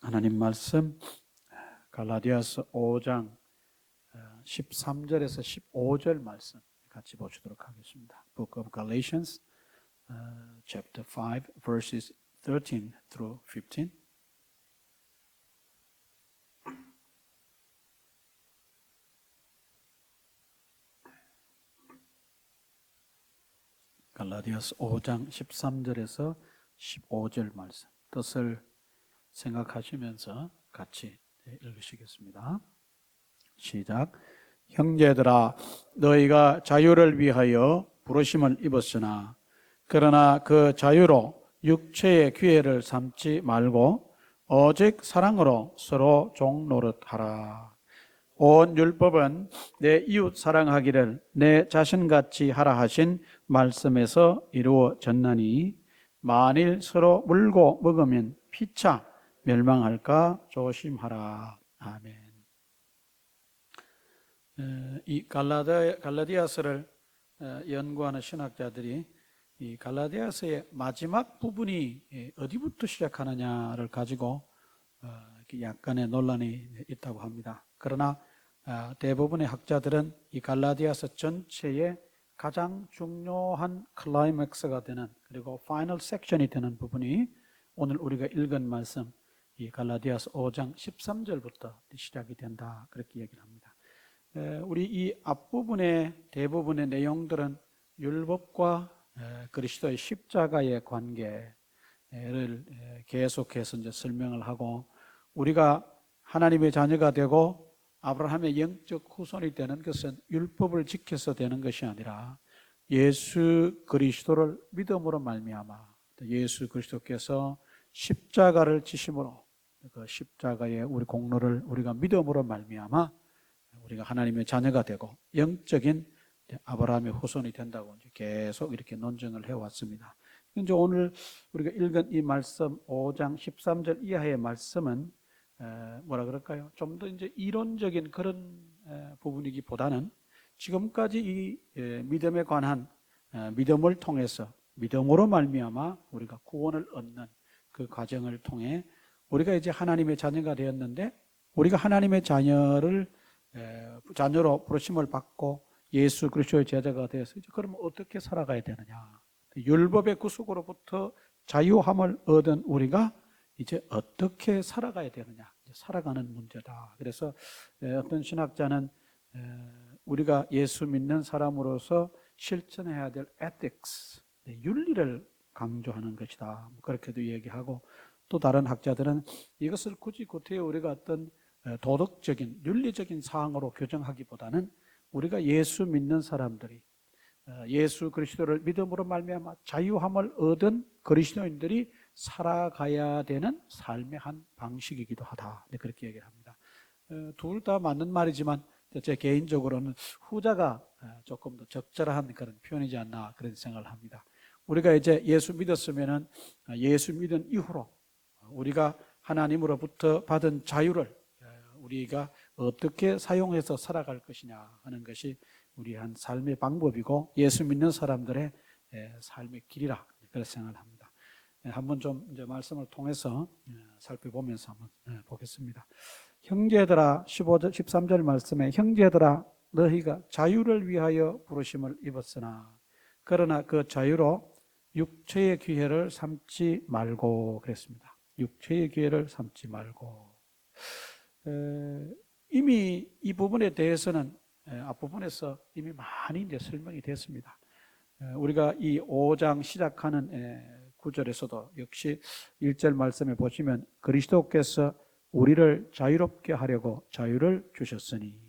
하나님 말씀 갈라디아서 5장 13절에서 15절 말씀 같이 보시도록 하겠습니다. Book of Galatians, chapter 5, verses 13 through 15. 갈라디아서 5장 13절에서 15절 말씀 뜻을 생각하시면서 같이 읽으시겠습니다. 시작. 형제들아, 너희가 자유를 위하여 부르심을 입었으나 그러나 그 자유로 육체의 기회를 삼지 말고 오직 사랑으로 서로 종 노릇하라. 온 율법은 내 이웃 사랑하기를 내 자신같이 하라 하신 말씀에서 이루어졌나니 만일 서로 물고 먹으면 피차 멸망할까 조심하라. 아멘. 이 갈라디아서를 연구하는 신학자들이 이 갈라디아서의 마지막 부분이 어디부터 시작하느냐를 가지고 약간의 논란이 있다고 합니다. 그러나 대부분의 학자들은 이 갈라디아서 전체의 가장 중요한 클라이맥스가 되는 그리고 파이널 섹션이 되는 부분이 오늘 우리가 읽은 말씀 이 갈라디아서 5장 13절부터 시작이 된다 그렇게 얘기를 합니다. 우리 이 앞부분의 대부분의 내용들은 율법과 그리스도의 십자가의 관계를 계속해서 이제 설명을 하고 우리가 하나님의 자녀가 되고 아브라함의 영적 후손이 되는 것은 율법을 지켜서 되는 것이 아니라 예수 그리스도를 믿음으로 말미암아 예수 그리스도께서 십자가를 지심으로 그 십자가의 우리 공로를 우리가 믿음으로 말미암아 우리가 하나님의 자녀가 되고 영적인 아브라함의 후손이 된다고 이제 계속 이렇게 논증을 해왔습니다. 이제 오늘 우리가 읽은 이 말씀 5장 13절 이하의 말씀은 뭐라 그럴까요? 좀 더 이제 이론적인 그런 부분이기보다는 지금까지 이 믿음에 관한 믿음을 통해서 믿음으로 말미암아 우리가 구원을 얻는 그 과정을 통해 우리가 이제 하나님의 자녀가 되었는데 우리가 하나님의 자녀로 부르심을 받고 예수 그리스도의 제자가 되어서 이제 그러면 어떻게 살아가야 되느냐? 율법의 구속으로부터 자유함을 얻은 우리가 이제 어떻게 살아가야 되느냐? 살아가는 문제다. 그래서 어떤 신학자는 우리가 예수 믿는 사람으로서 실천해야 될 ethics, 윤리를 강조하는 것이다. 그렇게도 얘기하고 또 다른 학자들은 이것을 굳이 구태여 우리가 어떤 도덕적인, 윤리적인 사항으로 규정하기보다는 우리가 예수 믿는 사람들이 예수 그리스도를 믿음으로 말미암아 자유함을 얻은 그리스도인들이 살아가야 되는 삶의 한 방식이기도 하다. 그렇게 얘기를 합니다. 둘 다 맞는 말이지만 제 개인적으로는 후자가 조금 더 적절한 그런 표현이지 않나 그런 생각을 합니다. 우리가 이제 예수 믿었으면은 예수 믿은 이후로 우리가 하나님으로부터 받은 자유를 우리가 어떻게 사용해서 살아갈 것이냐 하는 것이 우리 한 삶의 방법이고 예수 믿는 사람들의 삶의 길이라 그렇게 생각을 합니다. 한번 좀 이제 말씀을 통해서 살펴보면서 한번 보겠습니다. 형제들아 13절 말씀에 형제들아 너희가 자유를 위하여 부르심을 입었으나 그러나 그 자유로 육체의 기회를 삼지 말고 그랬습니다. 육체의 기회를 삼지 말고 이미 이 부분에 대해서는 앞부분에서 이미 많이 이제 설명이 됐습니다. 우리가 이 5장 시작하는 9절에서도 역시 1절 말씀에 보시면 그리스도께서 우리를 자유롭게 하려고 자유를 주셨으니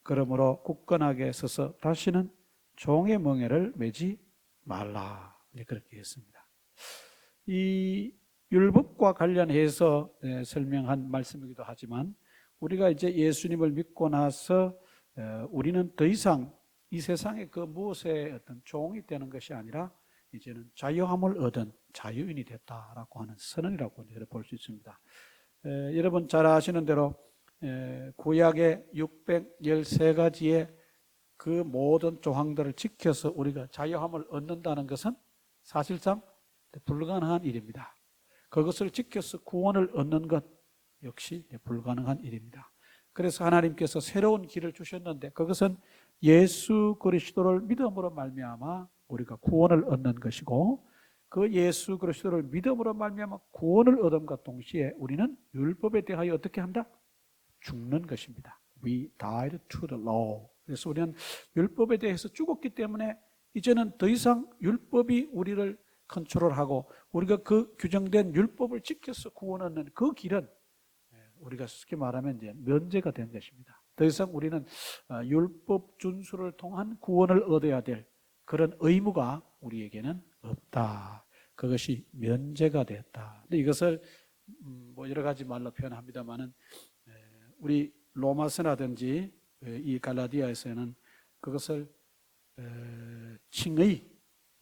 그러므로 굳건하게 서서 다시는 종의 멍에를 매지 말라 그렇게 했습니다. 이 율법과 관련해서 설명한 말씀이기도 하지만 우리가 이제 예수님을 믿고 나서 우리는 더 이상 이 세상의 그 무엇의 어떤 종이 되는 것이 아니라 이제는 자유함을 얻은 자유인이 됐다라고 하는 선언이라고 볼 수 있습니다. 여러분 잘 아시는 대로 구약의 613가지의 그 모든 조항들을 지켜서 우리가 자유함을 얻는다는 것은 사실상 불가능한 일입니다. 그것을 지켜서 구원을 얻는 것 역시 불가능한 일입니다. 그래서 하나님께서 새로운 길을 주셨는데 그것은 예수 그리스도를 믿음으로 말미암아 우리가 구원을 얻는 것이고 그 예수 그리스도를 믿음으로 말미암아 구원을 얻음과 동시에 우리는 율법에 대하여 어떻게 한다? 죽는 것입니다. We died to the law. 그래서 우리는 율법에 대해서 죽었기 때문에 이제는 더 이상 율법이 우리를 컨트롤하고 우리가 그 규정된 율법을 지켜서 구원 얻는 그 길은 우리가 쉽게 말하면 이제 면제가 된 것입니다. 더 이상 우리는 율법 준수를 통한 구원을 얻어야 될 그런 의무가 우리에게는 없다. 그것이 면제가 되었다. 근데 이것을 뭐 여러 가지 말로 표현합니다만은 우리 로마서라든지 이 갈라디아에서는 그것을 칭의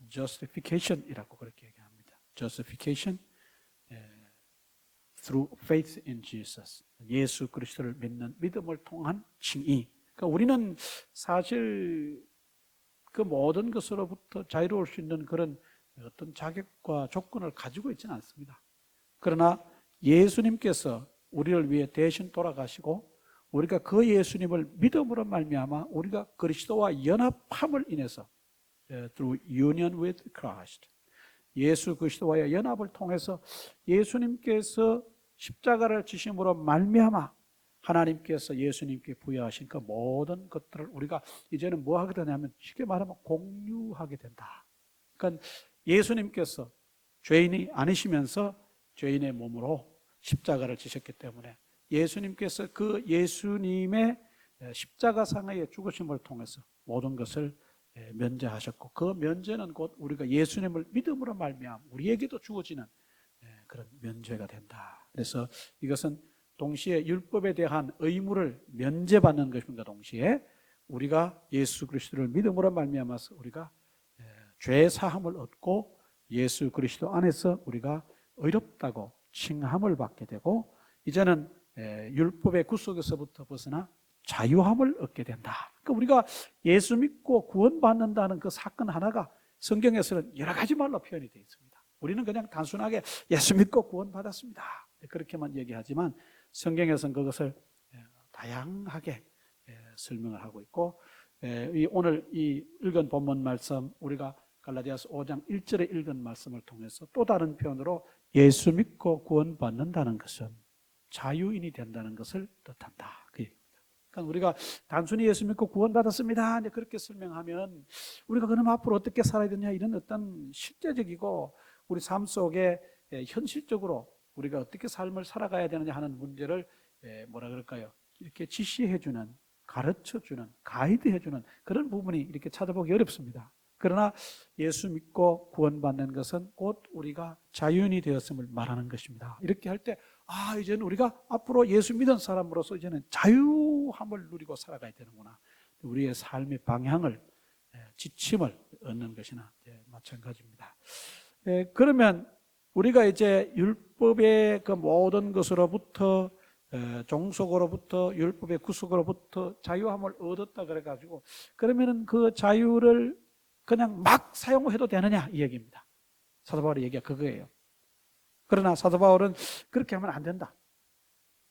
justification이라고 그렇게 얘기합니다. justification through faith in Jesus. 예수 그리스도를 믿는 믿음을 통한 칭의. 그러니까 우리는 사실 그 모든 것으로부터 자유로울 수 있는 그런 어떤 자격과 조건을 가지고 있지는 않습니다. 그러나 예수님께서 우리를 위해 대신 돌아가시고 우리가 그 예수님을 믿음으로 말미암아 우리가 그리스도와 연합함을 인해서 through union with Christ 예수 그리스도와의 연합을 통해서 예수님께서 십자가를 지심으로 말미암아 하나님께서 예수님께 부여하신 그 모든 것들을 우리가 이제는 뭐 하게 되냐면 쉽게 말하면 공유하게 된다. 그러니까 예수님께서 죄인이 아니시면서 죄인의 몸으로 십자가를 지셨기 때문에 예수님께서 그 예수님의 십자가상의 죽으심을 통해서 모든 것을 면제하셨고 그 면제는 곧 우리가 예수님을 믿음으로 말미암아 우리에게도 주어지는 그런 면제가 된다. 그래서 이것은 동시에 율법에 대한 의무를 면제받는 것과 동시에 우리가 예수 그리스도를 믿음으로 말미암아서 우리가 죄 사함을 얻고 예수 그리스도 안에서 우리가 의롭다고 칭함을 받게 되고 이제는 율법의 구속에서부터 벗어나 자유함을 얻게 된다. 그러니까 우리가 예수 믿고 구원받는다는 그 사건 하나가 성경에서는 여러 가지 말로 표현이 되어 있습니다. 우리는 그냥 단순하게 예수 믿고 구원받았습니다. 그렇게만 얘기하지만 성경에서는 그것을 다양하게 설명을 하고 있고 오늘 이 읽은 본문 말씀 우리가 갈라디아서 5장 1절에 읽은 말씀을 통해서 또 다른 표현으로 예수 믿고 구원받는다는 것은 자유인이 된다는 것을 뜻한다. 그 얘기입니다. 그러니까 우리가 단순히 예수 믿고 구원받았습니다. 그렇게 설명하면 우리가 그럼 앞으로 어떻게 살아야 되냐 이런 어떤 실제적이고 우리 삶 속에 현실적으로 우리가 어떻게 삶을 살아가야 되느냐 하는 문제를 뭐라 그럴까요? 이렇게 지시해주는, 가르쳐주는, 가이드해주는 그런 부분이 이렇게 찾아보기 어렵습니다. 그러나 예수 믿고 구원받는 것은 곧 우리가 자유인이 되었음을 말하는 것입니다. 이렇게 할 때 이제는 우리가 앞으로 예수 믿은 사람으로서 이제는 자유함을 누리고 살아가야 되는구나. 우리의 삶의 방향을 지침을 얻는 것이나 마찬가지입니다. 그러면 우리가 이제 율법의 그 모든 것으로부터 종속으로부터 율법의 구속으로부터 자유함을 얻었다 그래가지고 그러면은 그 자유를 그냥 막 사용해도 되느냐 이 얘기입니다. 사도 바울의 얘기가 그거예요. 그러나 사도 바울은 그렇게 하면 안 된다.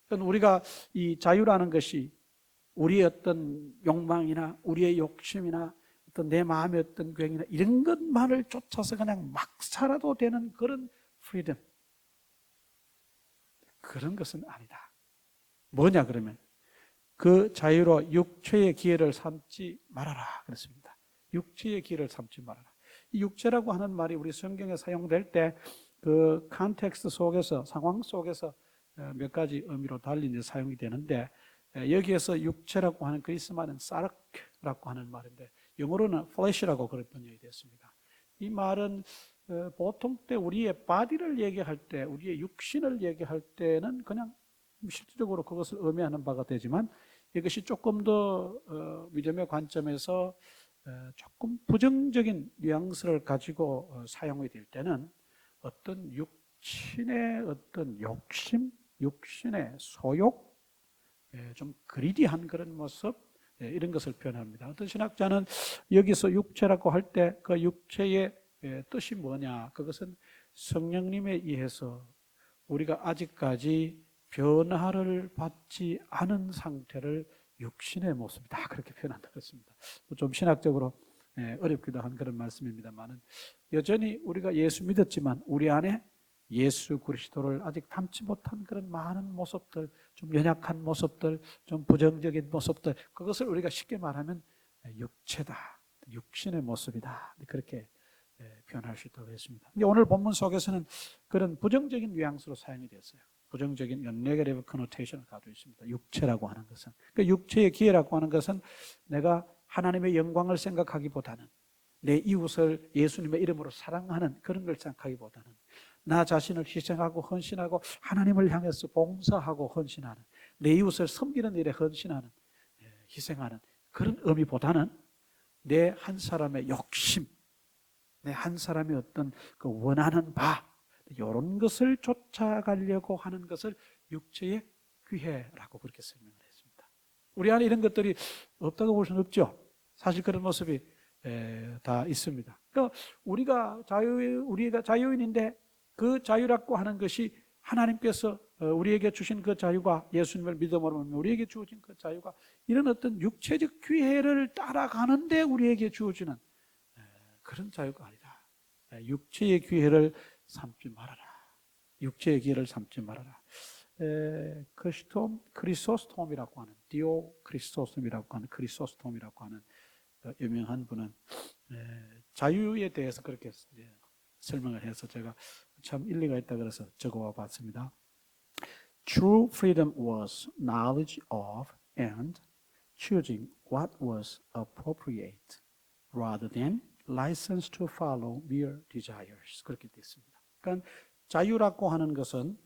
그러니까 우리가 이 자유라는 것이 우리의 어떤 욕망이나 우리의 욕심이나 어떤 내 마음의 어떤 괜이나 이런 것만을 쫓아서 그냥 막 살아도 되는 그런 프리덤. 그런 것은 아니다. 뭐냐 그러면 그 자유로 육체의 기회를 삼지 말아라 그랬습니다. 육체의 기회를 삼지 말아라. 이 육체라고 하는 말이 우리 성경에 사용될 때 그 컨텍스트 속에서 상황 속에서 몇 가지 의미로 달리 사용이 되는데 여기에서 육체라고 하는 그리스 말은 사르크라고 하는 말인데 영어로는 flesh라고 그렇게 번역이 됐습니다. 이 말은 보통 때 우리의 바디를 얘기할 때 우리의 육신을 얘기할 때는 그냥 실질적으로 그것을 의미하는 바가 되지만 이것이 조금 더 믿음의 관점에서 조금 부정적인 뉘앙스를 가지고 사용이 될 때는 어떤 육신의 어떤 욕심, 육신의 소욕, 좀 그리디한 그런 모습 이런 것을 표현합니다. 어떤 신학자는 여기서 육체라고 할 때 그 육체의 뜻이 뭐냐? 그것은 성령님에 의해서 우리가 아직까지 변화를 받지 않은 상태를 육신의 모습이다, 그렇게 표현한다고 했습니다. 좀 신학적으로 어렵기도 한 그런 말씀입니다만은, 여전히 우리가 예수 믿었지만 우리 안에 예수 그리스도를 아직 닮지 못한 그런 많은 모습들, 좀 연약한 모습들, 좀 부정적인 모습들, 그것을 우리가 쉽게 말하면 육체다, 육신의 모습이다, 그렇게 표현할 수 있다고 했습니다. 오늘 본문 속에서는 그런 부정적인 뉘앙스로 사용이 됐어요. 부정적인 네거티브 커노테이션을 가지고 있습니다. 육체라고 하는 것은, 그 육체의 기회라고 하는 것은 내가 하나님의 영광을 생각하기보다는, 내 이웃을 예수님의 이름으로 사랑하는 그런 걸 생각하기보다는, 나 자신을 희생하고 헌신하고 하나님을 향해서 봉사하고 헌신하는, 내 이웃을 섬기는 일에 헌신하는, 희생하는 그런 의미보다는 내 한 사람의 욕심, 내 한 사람의 어떤 그 원하는 바, 이런 것을 쫓아가려고 하는 것을 육체의 귀해라고 그렇게 설명을 했습니다. 우리 안에 이런 것들이 없다고 볼 수는 없죠. 사실 그런 모습이 다 있습니다. 그러니까 우리가 자유인인데, 그 자유라고 하는 것이 하나님께서 우리에게 주신 그 자유가, 예수님을 믿음으로 우리에게 주어진 그 자유가 이런 어떤 육체적 귀해를 따라가는데 우리에게 주어지는 그런 자유가 아니다. 육체의 귀해를 삼지 말아라. 육체의 기회를 삼지 말아라. 크리소스톰이라고 하는, 디오크리스토스이라고 하는, 크리소스톰이라고 하는 유명한 분은 자유에 대해서 그렇게 설명을 해서 제가 참 일리가 있다 그래서 적어와 봤습니다. True freedom was knowledge of and choosing what was appropriate rather than license to follow mere desires. 그렇게 되어 있습니다. 그러니까 자유라고 하는 것은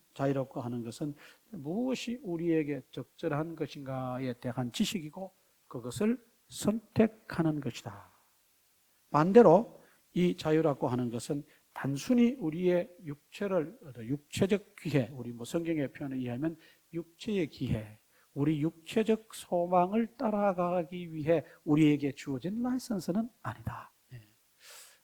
무엇이 우리에게 적절한 것인가에 대한 지식이고, 그것을 선택하는 것이다. 반대로 이 자유라고 하는 것은 단순히 우리의 육체적 기회, 우리 성경의 표현에 의하면 육체의 기회, 우리 육체적 소망을 따라가기 위해 우리에게 주어진 라이선스는 아니다.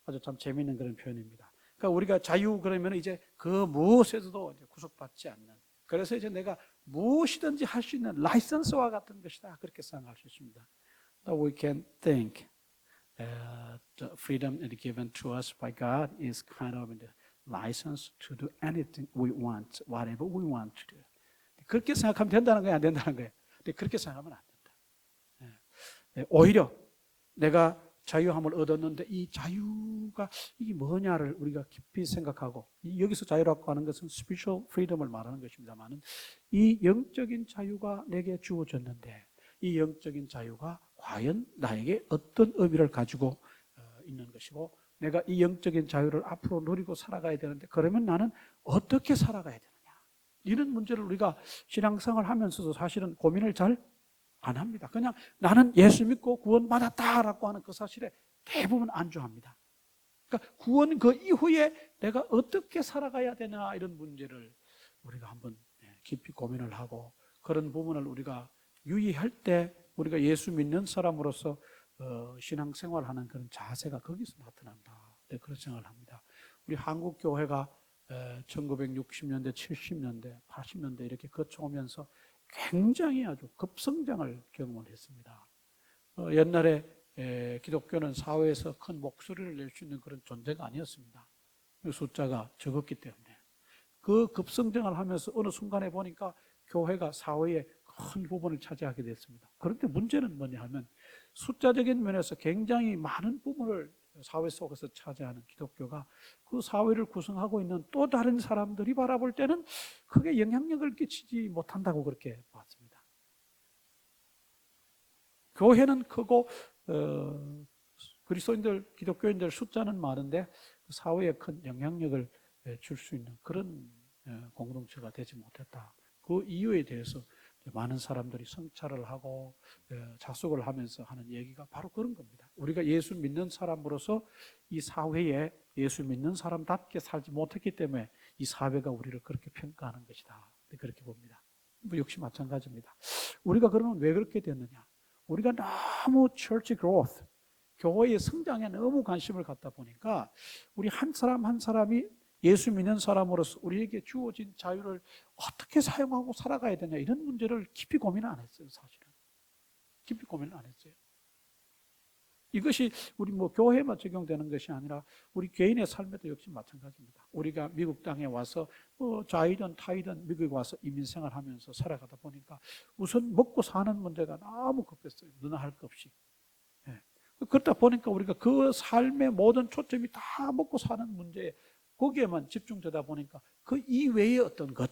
아주 참 재미있는 그런 표현입니다. 그러니까 우리가 자유 그러면 이제 그 무엇에서도 이제 구속받지 않는, 그래서 이제 내가 무엇이든지 할 수 있는 라이선스와 같은 것이다, 그렇게 생각할 수 있습니다. We can think the freedom given to us by God is kind of the license to do anything we want, whatever we want to do. 그렇게 생각하면 된다는 거예요, 안 된다는 거예요? 근데 그렇게 생각하면 안 된다. 오히려 내가 자유함을 얻었는데 이 자유가 이게 뭐냐를 우리가 깊이 생각하고, 여기서 자유라고 하는 것은 spiritual freedom을 말하는 것입니다만은, 이 영적인 자유가 내게 주어졌는데 이 영적인 자유가 과연 나에게 어떤 의미를 가지고 있는 것이고, 내가 이 영적인 자유를 앞으로 누리고 살아가야 되는데 그러면 나는 어떻게 살아가야 되느냐, 이런 문제를 우리가 신앙생활을 하면서도 사실은 고민을 잘 안 합니다. 그냥 나는 예수 믿고 구원받았다라고 하는 그 사실에 대부분 안주합니다. 그러니까 구원 그 이후에 내가 어떻게 살아가야 되나, 이런 문제를 우리가 한번 깊이 고민을 하고, 그런 부분을 우리가 유의할 때 우리가 예수 믿는 사람으로서 신앙생활하는 그런 자세가 거기서 나타난다, 그런 생각을 합니다. 우리 한국 교회가 1960년대, 70년대, 80년대 이렇게 거쳐오면서 굉장히 아주 급성장을 경험을 했습니다. 옛날에 기독교는 사회에서 큰 목소리를 낼 수 있는 그런 존재가 아니었습니다. 숫자가 적었기 때문에. 그 급성장을 하면서 어느 순간에 보니까 교회가 사회의 큰 부분을 차지하게 됐습니다. 그런데 문제는 뭐냐 하면, 숫자적인 면에서 굉장히 많은 부분을 사회 속에서 차지하는 기독교가 그 사회를 구성하고 있는 또 다른 사람들이 바라볼 때는 크게 영향력을 끼치지 못한다고 그렇게 봤습니다. 교회는 크고 그리스도인들, 기독교인들 숫자는 많은데 사회에 큰 영향력을 줄 수 있는 그런 공동체가 되지 못했다. 그 이유에 대해서 많은 사람들이 성찰을 하고 자숙을 하면서 하는 얘기가 바로 그런 겁니다. 우리가 예수 믿는 사람으로서 이 사회에 예수 믿는 사람답게 살지 못했기 때문에 이 사회가 우리를 그렇게 평가하는 것이다, 그렇게 봅니다. 역시 마찬가지입니다. 우리가 그러면 왜 그렇게 됐느냐? 우리가 너무 church growth, 교회의 성장에 너무 관심을 갖다 보니까 우리 한 사람 한 사람이 예수 믿는 사람으로서 우리에게 주어진 자유를 어떻게 사용하고 살아가야 되냐, 이런 문제를 깊이 고민 안 했어요. 사실은 깊이 고민을 안 했어요. 이것이 우리 교회만 적용되는 것이 아니라 우리 개인의 삶에도 역시 마찬가지입니다. 우리가 미국 땅에 와서 좌이든 타이든 미국에 와서 이민생활하면서 살아가다 보니까 우선 먹고 사는 문제가 너무 급했어요. 누나 할 것 없이. 예. 그러다 보니까 우리가 그 삶의 모든 초점이 다 먹고 사는 문제에 거기에만 집중되다 보니까 그 이외의 어떤 것,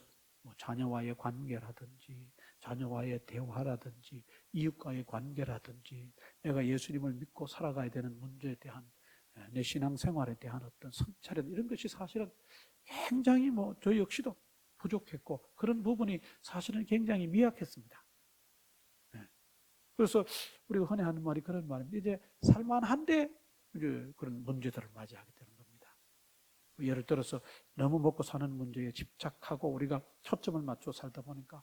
자녀와의 관계라든지 자녀와의 대화라든지 이웃과의 관계라든지 내가 예수님을 믿고 살아가야 되는 문제에 대한 내 신앙생활에 대한 어떤 성찰이나 이런 것이 사실은 굉장히 저 역시도 부족했고 그런 부분이 사실은 굉장히 미약했습니다. 그래서 우리가 흔히 하는 말이 그런 말입니다. 이제 살만한데 그런 문제들을 맞이하게 되는 겁니다. 예를 들어서 너무 먹고 사는 문제에 집착하고 우리가 초점을 맞춰 살다 보니까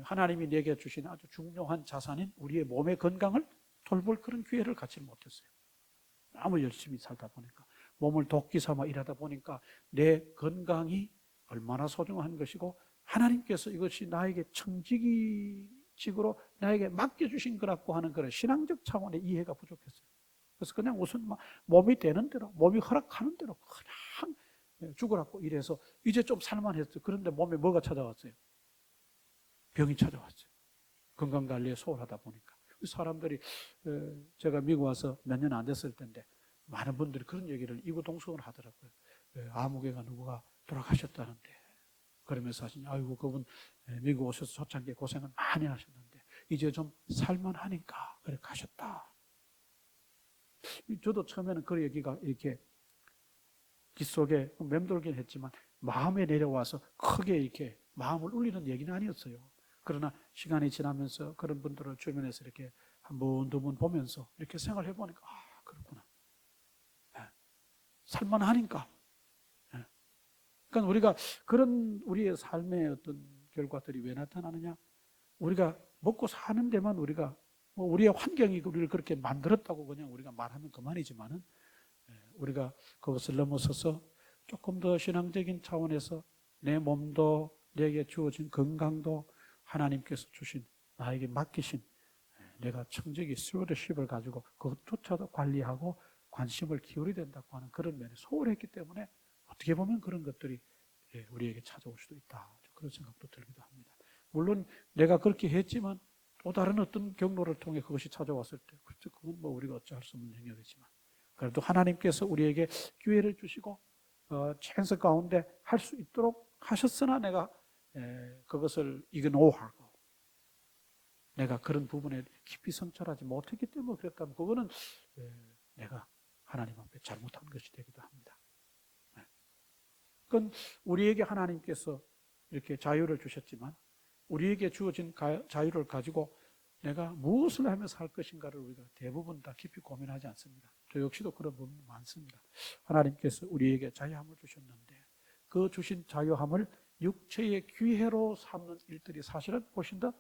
하나님이 내게 주신 아주 중요한 자산인 우리의 몸의 건강을 돌볼 그런 기회를 갖지 못했어요. 너무 열심히 살다 보니까 몸을 도끼 삼아 일하다 보니까 내 건강이 얼마나 소중한 것이고 하나님께서 이것이 나에게 청지기직으로 나에게 맡겨주신 거라고 하는 그런 신앙적 차원의 이해가 부족했어요. 그래서 그냥 우선 몸이 되는 대로 몸이 허락하는 대로 그냥 죽으라고 이래서 이제 좀 살만했어요. 그런데 몸에 뭐가 찾아왔어요? 병이 찾아왔어요. 건강관리에 소홀하다 보니까. 사람들이 제가 미국 와서 몇 년 안 됐을 텐데 많은 분들이 그런 얘기를 이구동성을 하더라고요. 아무개가 누구가 돌아가셨다는데 그러면서 하시니 아이고 그분 미국 오셔서 초창기에 고생을 많이 하셨는데 이제 좀 살만하니까 그래 가셨다. 저도 처음에는 그 얘기가 이렇게 귓속에 맴돌긴 했지만 마음에 내려와서 크게 이렇게 마음을 울리는 얘기는 아니었어요. 그러나 시간이 지나면서 그런 분들을 주변에서 이렇게 한 번, 두 번 보면서 이렇게 생각을 해보니까 그렇구나. 살만하니까. 그러니까 우리가 그런 우리의 삶의 어떤 결과들이 왜 나타나느냐? 우리가 먹고 사는 데만 우리가 우리의 환경이 우리를 그렇게 만들었다고 그냥 우리가 말하면 그만이지만은 우리가 그것을 넘어서서 조금 더 신앙적인 차원에서 내 몸도 내게 주어진 건강도 하나님께서 주신 나에게 맡기신 내가 청지기 스튜어드십을 가지고 그것조차도 관리하고 관심을 기울여야 된다고 하는 그런 면에 소홀했기 때문에 어떻게 보면 그런 것들이 우리에게 찾아올 수도 있다. 그런 생각도 들기도 합니다. 물론 내가 그렇게 했지만 또 다른 어떤 경로를 통해 그것이 찾아왔을 때 그렇죠. 그건 우리가 어찌할 수 없는 영역이지만 그래도 하나님께서 우리에게 기회를 주시고 찬스 가운데 할 수 있도록 하셨으나 내가 그것을 이그노하고 내가 그런 부분에 깊이 성찰하지 못했기 때문에 그랬다면 그거는 내가 하나님 앞에 잘못한 것이 되기도 합니다. 그건 우리에게 하나님께서 이렇게 자유를 주셨지만 우리에게 주어진 자유를 가지고 내가 무엇을 하면서 할 것인가를 우리가 대부분 다 깊이 고민하지 않습니다. 저 역시도 그런 부분이 많습니다. 하나님께서 우리에게 자유함을 주셨는데 그 주신 자유함을 육체의 기회로 삼는 일들이 사실은 훨씬 더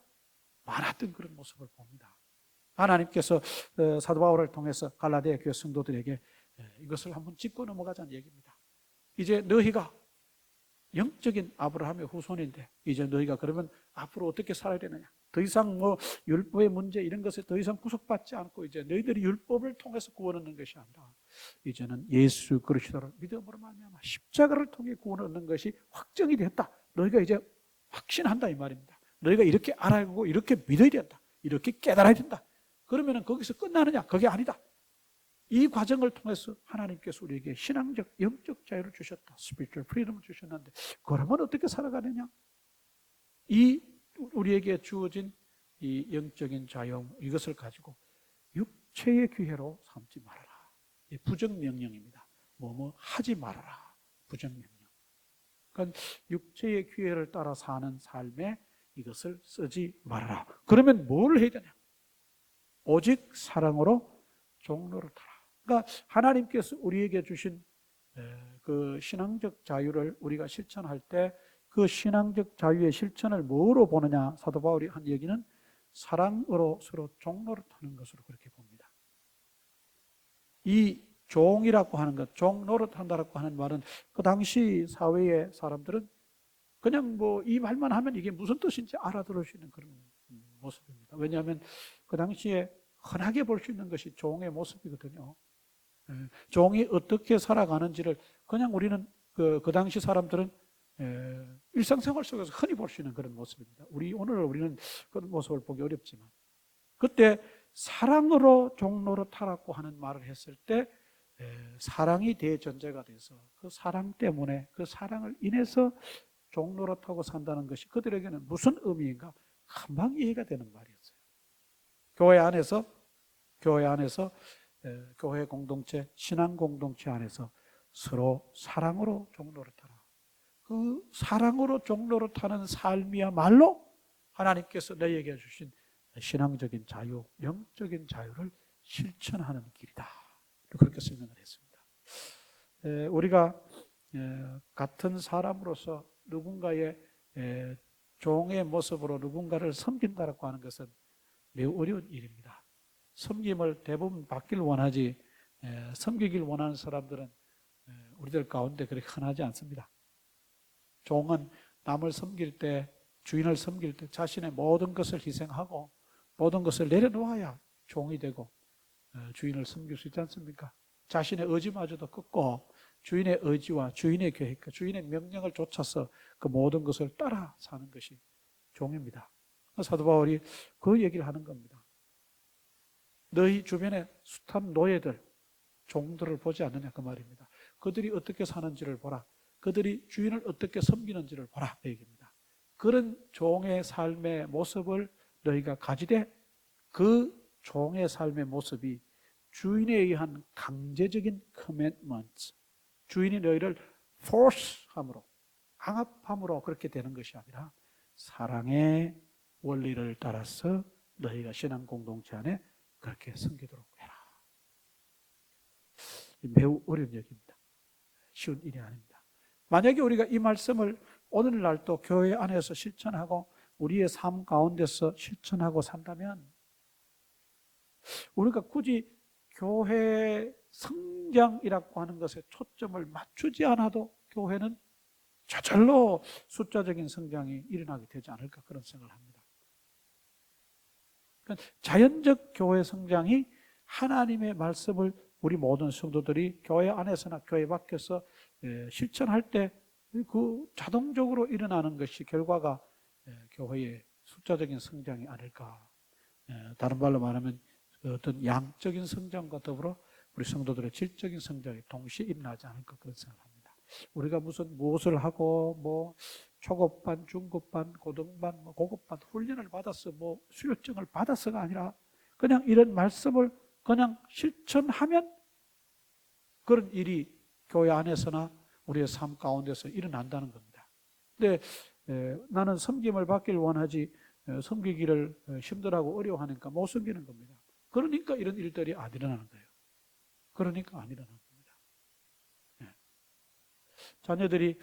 많았던 그런 모습을 봅니다. 하나님께서 사도 바울을 통해서 갈라디아 교회 성도들에게 이것을 한번 짚고 넘어가자는 얘기입니다. 이제 너희가 영적인 아브라함의 후손인데 이제 너희가 그러면 앞으로 어떻게 살아야 되느냐? 더 이상 율법의 문제 이런 것에 더 이상 구속받지 않고 이제 너희들이 율법을 통해서 구원 얻는 것이 아니라 이제는 예수 그리스도를 믿음으로 말미암아 십자가를 통해 구원 얻는 것이 확정이 됐다. 너희가 이제 확신한다 이 말입니다. 너희가 이렇게 알아야하고 이렇게 믿어야 된다. 이렇게 깨달아야 된다. 그러면 거기서 끝나느냐? 그게 아니다. 이 과정을 통해서 하나님께서 우리에게 신앙적, 영적 자유를 주셨다. 스피리추얼 프리덤을 주셨는데 그러면 어떻게 살아가느냐? 이 우리에게 주어진 이 영적인 자유 이것을 가지고 육체의 기회로 삼지 말아라. 이 부정명령입니다. 뭐뭐 하지 말아라. 부정명령. 그러니까 육체의 기회를 따라 사는 삶에 이것을 쓰지 말아라. 그러면 뭘 해야 되냐? 오직 사랑으로 종로를 타라. 그러니까 하나님께서 우리에게 주신 그 신앙적 자유를 우리가 실천할 때 그 신앙적 자유의 실천을 뭐로 보느냐? 사도 바울이 한 얘기는 사랑으로 서로 종로를 타는 것으로 그렇게 봅니다. 이 종이라고 하는 것, 종 노릇한다라고 하는 말은 그 당시 사회의 사람들은 그냥 뭐 이 말만 하면 이게 무슨 뜻인지 알아들을 수 있는 그런 모습입니다. 왜냐하면 그 당시에 흔하게 볼 수 있는 것이 종의 모습이거든요. 종이 어떻게 살아가는지를 그냥 우리는 그 당시 사람들은 일상생활 속에서 흔히 볼 수 있는 그런 모습입니다. 오늘 우리는 그런 모습을 보기 어렵지만 그때 사랑으로 종노릇하라고 하는 말을 했을 때 사랑이 대전제가 돼서 그 사랑 때문에 그 사랑을 인해서 종노릇하고 산다는 것이 그들에게는 무슨 의미인가 금방 이해가 되는 말이었어요. 교회 안에서 교회 공동체, 신앙 공동체 안에서 서로 사랑으로 종노릇하라. 그 사랑으로 종노릇하는 삶이야말로 하나님께서 너희에게 주신 신앙적인 자유, 영적인 자유를 실천하는 길이다. 그렇게 설명을 했습니다. 우리가 같은 사람으로서 누군가의 종의 모습으로 누군가를 섬긴다라고 하는 것은 매우 어려운 일입니다. 섬김을 대부분 받길 원하지 섬기길 원하는 사람들은 우리들 가운데 그렇게 흔하지 않습니다. 종은 남을 섬길 때, 주인을 섬길 때 자신의 모든 것을 희생하고 모든 것을 내려놓아야 종이 되고 주인을 섬길 수 있지 않습니까? 자신의 의지마저도 끊고 주인의 의지와 주인의 계획과 주인의 명령을 쫓아서 그 모든 것을 따라 사는 것이 종입니다. 사도 바울이 그 얘기를 하는 겁니다. 너희 주변의 숱한 노예들, 종들을 보지 않느냐 그 말입니다. 그들이 어떻게 사는지를 보라. 그들이 주인을 어떻게 섬기는지를 보라 그 얘기입니다. 그런 종의 삶의 모습을 너희가 가지되 그 종의 삶의 모습이 주인에 의한 강제적인 커밋먼트, 주인이 너희를 force함으로, 강압함으로 그렇게 되는 것이 아니라 사랑의 원리를 따라서 너희가 신앙 공동체 안에 그렇게 섬기도록 해라. 매우 어려운 얘기입니다. 쉬운 일이 아닙니다. 만약에 우리가 이 말씀을 오늘날 또 교회 안에서 실천하고 우리의 삶 가운데서 실천하고 산다면 우리가 굳이 교회 성장이라고 하는 것에 초점을 맞추지 않아도 교회는 저절로 숫자적인 성장이 일어나게 되지 않을까 그런 생각을 합니다. 그러니까 자연적 교회 성장이 하나님의 말씀을 우리 모든 성도들이 교회 안에서나 교회 밖에서 실천할 때 그 자동적으로 일어나는 것이 결과가 교회의 숫자적인 성장이 아닐까. 다른 말로 말하면 어떤 양적인 성장과 더불어 우리 성도들의 질적인 성장이 동시에 일어나지 않을까 그런 생각을 합니다. 우리가 무엇을 하고 뭐 초급반, 중급반, 고등반, 고급반 훈련을 받아서 뭐 수료증을 받아서가 아니라 그냥 이런 말씀을 그냥 실천하면 그런 일이 교회 안에서나 우리의 삶 가운데서 일어난다는 겁니다. 근데 나는 섬김을 받기를 원하지 섬기기를 힘들어하고 어려워하니까 못 섬기는 겁니다. 그러니까 이런 일들이 안 일어나는 거예요. 그러니까 안 일어나는 겁니다. 자녀들이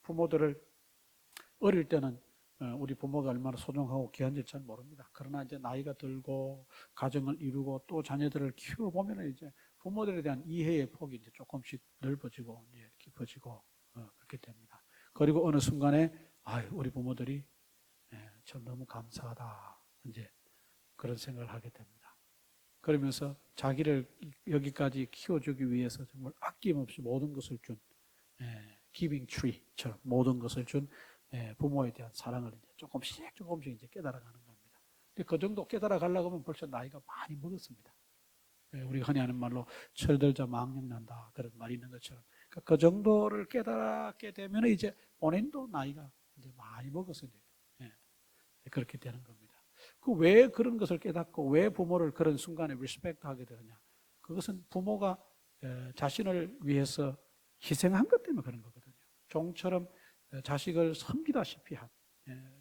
부모들을 어릴 때는 우리 부모가 얼마나 소중하고 귀한지 잘 모릅니다. 그러나 이제 나이가 들고 가정을 이루고 또 자녀들을 키워보면 이제 부모들에 대한 이해의 폭이 이제 조금씩 넓어지고 이제 깊어지고 그렇게 됩니다. 그리고 어느 순간에 우리 부모들이 참 너무 감사하다 이제 그런 생각을 하게 됩니다. 그러면서 자기를 여기까지 키워주기 위해서 정말 아낌없이 모든 것을 준 giving tree처럼 모든 것을 준 부모에 대한 사랑을 이제 조금씩 이제 깨달아가는 겁니다. 근데 그 정도 깨달아가려고 하면 벌써 나이가 많이 먹었습니다. 우리가 흔히 하는 말로 철들자 망령난다 그런 말이 있는 것처럼 그러니까 그 정도를 깨달게 되면 이제 본인도 나이가 이제 많이 먹어서 이제 그렇게 되는 겁니다. 그 왜 그런 것을 깨닫고 왜 부모를 그런 순간에 리스펙트하게 되느냐? 그것은 부모가 자신을 위해서 희생한 것 때문에 그런 거거든요. 종처럼 자식을 섬기다시피 한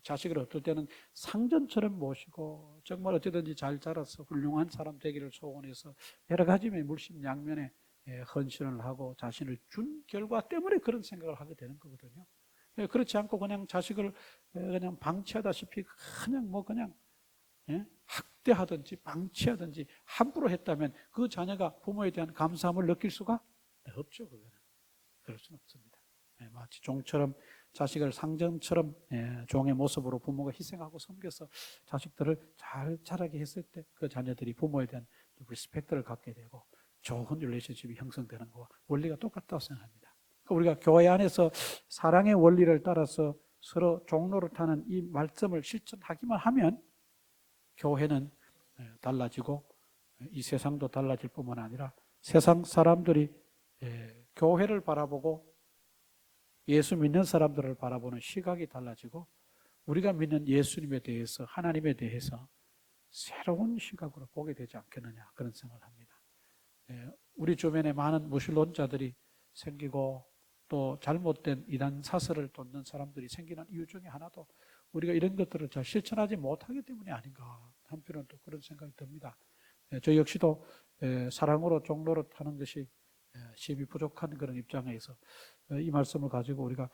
자식을 어떨 때는 상전처럼 모시고 정말 어찌든지 잘 자라서 훌륭한 사람 되기를 소원해서 여러 가지 물심양면에 헌신을 하고 자신을 준 결과 때문에 그런 생각을 하게 되는 거거든요. 그렇지 않고 그냥 자식을 그냥 방치하다시피 그냥 학대하든지 방치하든지 함부로 했다면 그 자녀가 부모에 대한 감사함을 느낄 수가 없죠. 그거는. 그럴 수는 없습니다. 마치 종처럼 자식을 상전처럼 종의 모습으로 부모가 희생하고 섬겨서 자식들을 잘 자라게 했을 때 그 자녀들이 부모에 대한 리스펙트를 갖게 되고 좋은 릴레이션십이 형성되는 것과 원리가 똑같다고 생각합니다. 우리가 교회 안에서 사랑의 원리를 따라서 서로 종노릇하는 이 말씀을 실천하기만 하면 교회는 달라지고 이 세상도 달라질 뿐만 아니라 세상 사람들이 교회를 바라보고 예수 믿는 사람들을 바라보는 시각이 달라지고 우리가 믿는 예수님에 대해서 하나님에 대해서 새로운 시각으로 보게 되지 않겠느냐 그런 생각을 합니다. 우리 주변에 많은 무신론자들이 생기고 또 잘못된 이단 사설을 돋는 사람들이 생기는 이유 중에 하나도 우리가 이런 것들을 잘 실천하지 못하기 때문이 아닌가 한편은 또 그런 생각이 듭니다. 저 역시도 사랑으로 종노릇하는 것이 힘이 부족한 그런 입장에서 이 말씀을 가지고 우리가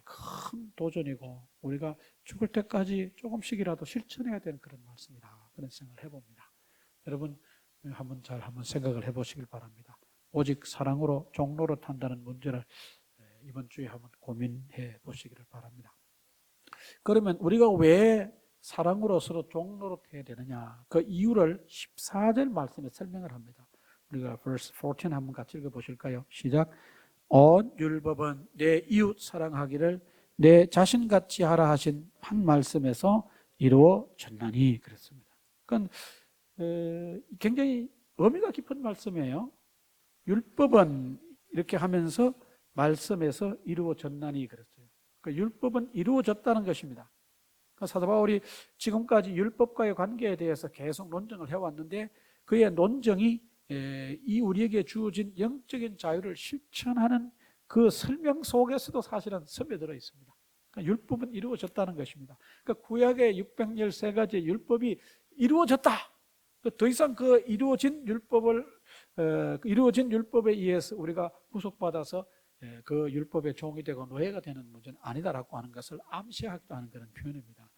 큰 도전이고 우리가 죽을 때까지 조금씩이라도 실천해야 되는 그런 말씀이다 그런 생각을 해봅니다. 여러분 한번 생각을 해보시길 바랍니다. 오직 사랑으로 종노릇한다는 문제를 이번 주에 한번 고민해 보시기를 바랍니다. 그러면 우리가 왜 사랑으로 서로 종노릇해야 되느냐 그 이유를 14절 말씀에 설명을 합니다. 우리가 verse 14 한번 같이 읽어보실까요? 시작. 온 율법은 내 이웃 사랑하기를 내 자신같이 하라 하신 한 말씀에서 이루어졌나니 그랬습니다. 그러니까 굉장히 의미가 깊은 말씀이에요. 율법은 이렇게 하면서 말씀에서 이루어졌나니 그랬어요. 그러니까 율법은 이루어졌다는 것입니다. 그러니까 사도 바울이 지금까지 율법과의 관계에 대해서 계속 논쟁을 해왔는데 그의 논쟁이 이 우리에게 주어진 영적인 자유를 실천하는 그 설명 속에서도 사실은 스며들어 있습니다. 그러니까 율법은 이루어졌다는 것입니다. 그러니까 구약의 613가지의 율법이 이루어졌다. 더 이상 그 이루어진 율법에 의해서 우리가 구속받아서 그 율법의 종이 되고 노예가 되는 문제는 아니다라고 하는 것을 암시하기도 하는 그런 표현입니다.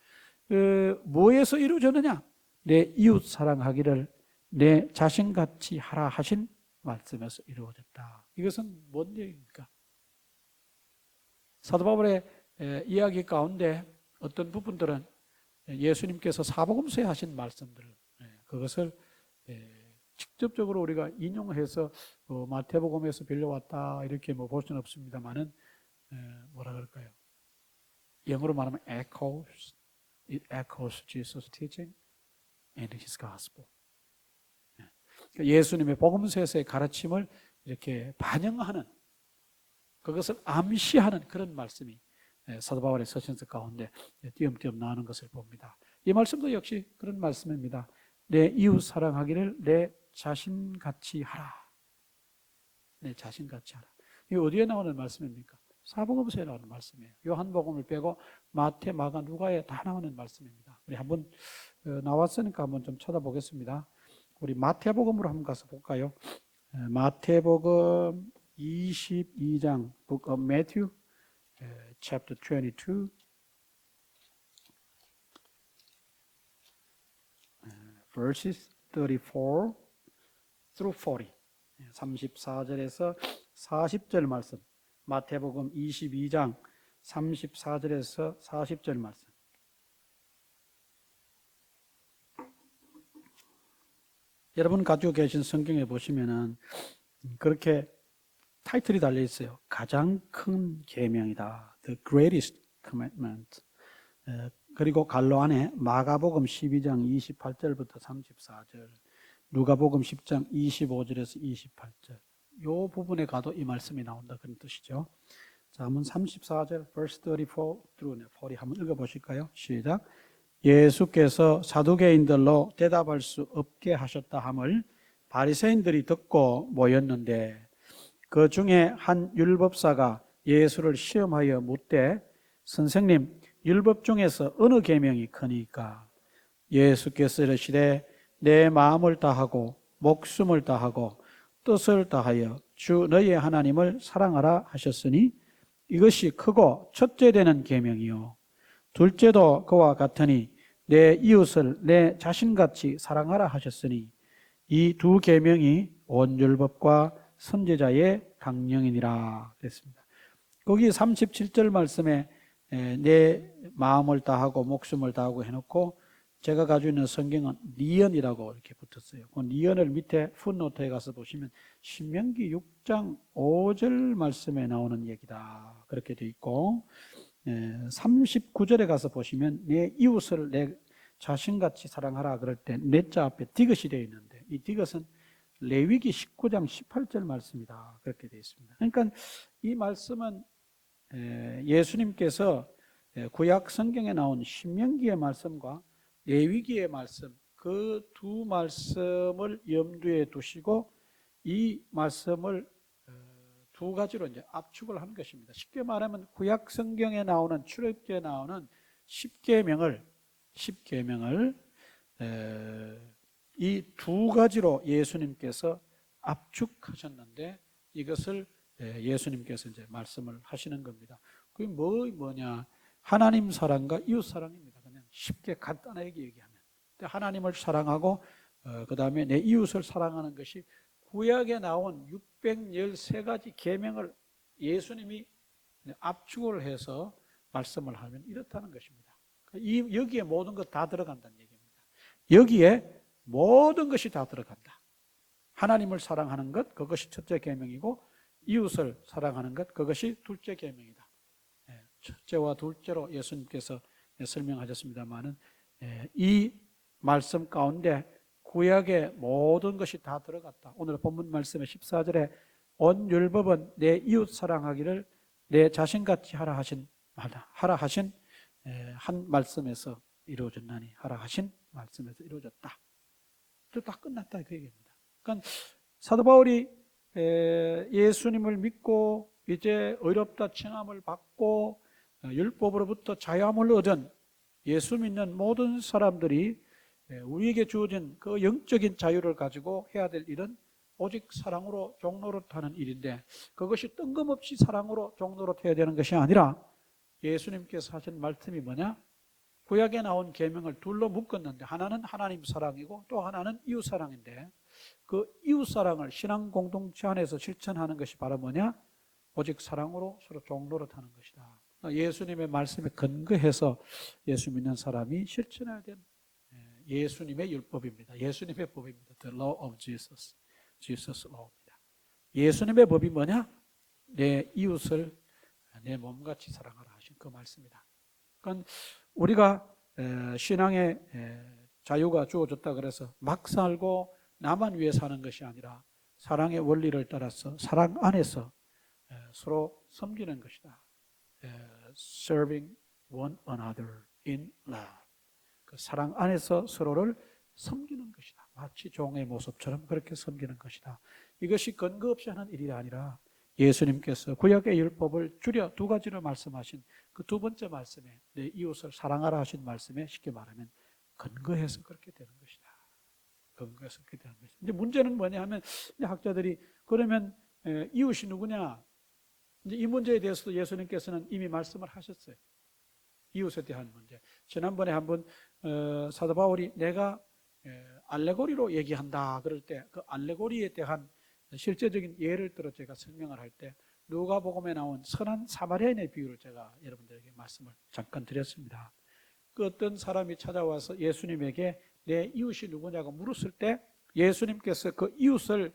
뭐에서 이루어졌느냐? 내 이웃 사랑하기를 내 자신같이 하라 하신 말씀에서 이루어졌다. 이것은 뭔 얘기입니까? 사도 바울의 이야기 가운데 어떤 부분들은 예수님께서 사복음서에 하신 말씀들 그것을 직접적으로 우리가 인용해서 마태복음에서 빌려왔다 이렇게 볼 수는 없습니다만은 뭐라 그럴까요? 영어로 말하면 echoes, it echoes Jesus' teaching and His gospel. 예수님의 복음서에서의 가르침을 이렇게 반영하는 그것을 암시하는 그런 말씀이 사도 바울의 서신서 가운데 띄엄띄엄 나오는 것을 봅니다. 이 말씀도 역시 그런 말씀입니다. 내 이웃 사랑하기를 내 자신같이 하라. 내 자신같이 하라. 이게 어디에 나오는 말씀입니까? 사복음서에 나오는 말씀이에요. 요한복음을 빼고 마태, 마가, 누가에 다 나오는 말씀입니다. 우리 한번 나왔으니까 한번 좀 쳐다보겠습니다. 우리 마태복음으로 한번 가서 볼까요? 마태복음 22장 Book of Matthew, chapter 22, verses 34 through 40. 34절에서 40절 말씀. 마태복음 22장 34절에서 40절 말씀. 여러분 가지고 계신 성경에 보시면은 그렇게 타이틀이 달려 있어요. 가장 큰 계명이다. The greatest commandment. 그리고 갈로 안에 마가복음 12장 28절부터 34절, 누가복음 10장 25절에서 28절. 요 부분에 가도 이 말씀이 나온다 그런 뜻이죠. 자, 한번 34절 verse 34 through 40 한번 읽어 보실까요? 시작. 예수께서 사두개인들로 대답할 수 없게 하셨다 함을 바리새인들이 듣고 모였는데 그 중에 한 율법사가 예수를 시험하여 묻되 선생님 율법 중에서 어느 계명이 크니까? 예수께서 이르시되 내 마음을 다하고 목숨을 다하고 뜻을 다하여 주 너희의 하나님을 사랑하라 하셨으니 이것이 크고 첫째 되는 계명이요 둘째도 그와 같으니 내 이웃을 내 자신같이 사랑하라 하셨으니 이 두 계명이 온 율법과 선지자의 강령이니라 됐습니다. 거기 37절 말씀에 내 마음을 다하고 목숨을 다하고 해놓고 제가 가지고 있는 성경은 리언이라고 이렇게 붙었어요. 그 리언을 밑에 풋노트에 가서 보시면 신명기 6장 5절 말씀에 나오는 얘기다 그렇게 돼 있고 39절에 가서 보시면 내 이웃을 내 자신같이 사랑하라 그럴 때 내자 앞에 디귿이 되어 있는데 이 디귿은 레위기 19장 18절 말씀이다 그렇게 되어 있습니다. 그러니까 이 말씀은 예수님께서 구약 성경에 나온 신명기의 말씀과 레위기의 말씀 그 두 말씀을 염두에 두시고 이 말씀을 두 가지로 이제 압축을 한 것입니다. 쉽게 말하면 구약 성경에 나오는 출애굽기에 나오는 10계명을 이 두 가지로 예수님께서 압축하셨는데 이것을 예수님께서 이제 말씀을 하시는 겁니다. 그게 뭐냐? 하나님 사랑과 이웃 사랑입니다. 그냥 쉽게 간단하게 얘기하면 하나님을 사랑하고 그 다음에 내 이웃을 사랑하는 것이 구약에 나온 613가지 계명을 예수님이 압축을 해서 말씀을 하면 이렇다는 것입니다. 여기에 모든 것 다 들어간다는 얘기입니다. 여기에 모든 것이 다 들어간다. 하나님을 사랑하는 것 그것이 첫째 계명이고 이웃을 사랑하는 것 그것이 둘째 계명이다. 첫째와 둘째로 예수님께서 설명하셨습니다만은 이 말씀 가운데 구약의 모든 것이 다 들어갔다. 오늘 본문 말씀의 14절에 온 율법은 내 이웃 사랑하기를 내 자신같이 하라 하신 한 말씀에서 이루어졌나니 하라 하신 말씀에서 이루어졌다. 다 끝났다 그 얘기입니다. 그러니까 사도 바울이 예수님을 믿고 이제 의롭다 칭함을 받고 율법으로부터 자유함을 얻은 예수 믿는 모든 사람들이 우리에게 주어진 그 영적인 자유를 가지고 해야 될 일은 오직 사랑으로 종노릇하는 일인데 그것이 뜬금없이 사랑으로 종노릇해야 되는 것이 아니라 예수님께서 하신 말씀이 뭐냐? 구약에 나온 계명을 둘로 묶었는데 하나는 하나님 사랑이고 또 하나는 이웃 사랑인데 그 이웃 사랑을 신앙 공동체 안에서 실천하는 것이 바로 뭐냐? 오직 사랑으로 서로 종노릇하는 것이다. 예수님의 말씀에 근거해서 예수 믿는 사람이 실천해야 되는 예수님의 율법입니다. 예수님의 법입니다. The law of Jesus. Jesus law입니다. 예수님의 법이 뭐냐? 내 이웃을 내 몸같이 사랑하라 하신 그 말씀이다. 그러니까 우리가 신앙의 자유가 주어졌다 그래서 막 살고 나만 위해 사는 것이 아니라 사랑의 원리를 따라서 사랑 안에서 서로 섬기는 것이다. Serving one another in love. 그 사랑 안에서 서로를 섬기는 것이다. 마치 종의 모습처럼 그렇게 섬기는 것이다. 이것이 근거 없이 하는 일이 아니라 예수님께서 구약의 율법을 줄여 두 가지로 말씀하신 그 두 번째 말씀에 내 이웃을 사랑하라 하신 말씀에 쉽게 말하면 근거해서 그렇게 되는 것이다. 근거해서 그렇게 되는 것이다. 이제 문제는 뭐냐 하면 이제 학자들이 그러면 이웃이 누구냐? 이제 이 문제에 대해서도 예수님께서는 이미 말씀을 하셨어요. 이웃에 대한 문제. 지난번에 한번 사도 바울이 내가 알레고리로 얘기한다 그럴 때 그 알레고리에 대한 실제적인 예를 들어 제가 설명을 할 때 누가복음에 나온 선한 사마리아인의 비유를 제가 여러분들에게 말씀을 잠깐 드렸습니다. 그 어떤 사람이 찾아와서 예수님에게 내 이웃이 누구냐고 물었을 때 예수님께서 그 이웃을